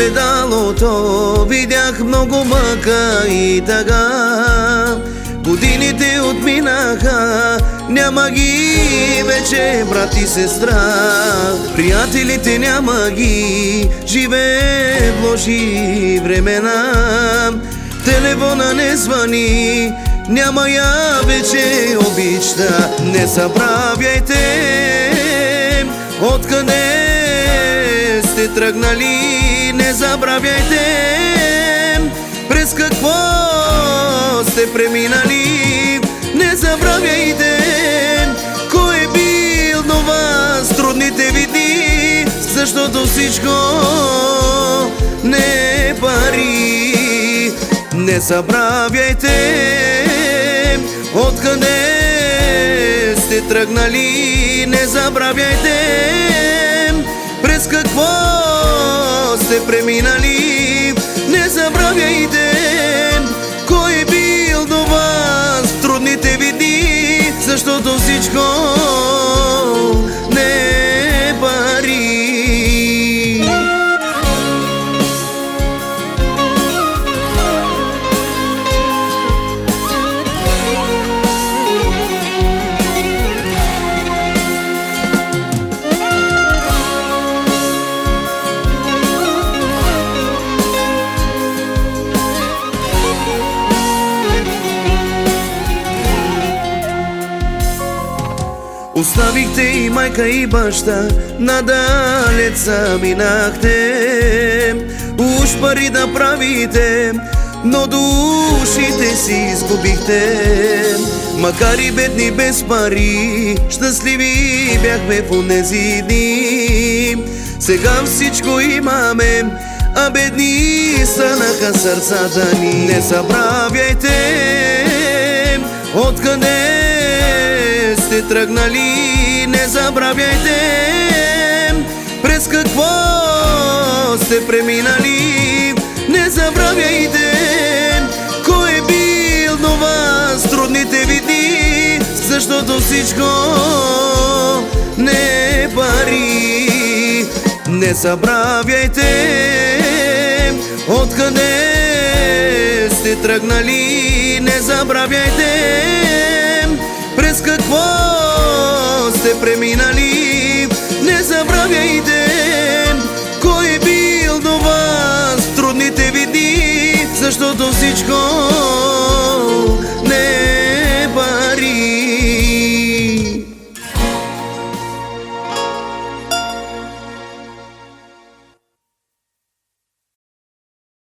огледалото видях много мъка и тъга. Годините отминаха, няма ги вече брат и сестра. Приятелите няма ги, живее в лоши времена. Телефона не звъни, няма я вече обичта. Не забравяйте откъде сте тръгнали, не забравяйте през какво сте преминали. Не забравяйте кой е бил до вас трудните ви дни, защото всичко не е пари. Не забравяйте откъде сте тръгнали, не забравяйте през какво сте преминали. Не забравяйте кой е бил до вас в трудните ви дни, защото всичко не е пари. Оставихте и майка и баща, надалеца минахте. Уж пари да правите, но душите си изгубихте. Макар и бедни без пари, щастливи бяхме в онези дни. Сега всичко имаме, а бедни станаха сърцата ни. Не забравяйте откъде сте тръгнали, не забравяйте през какво сте преминали. Не забравяйте кой е бил до вас трудните ви дни, защото всичко не е пари. Не забравяйте откъде сте тръгнали, не забравяйте през какво сте преминали. Не забравяйте кой е бил до вас в трудните ви дни, защото всичко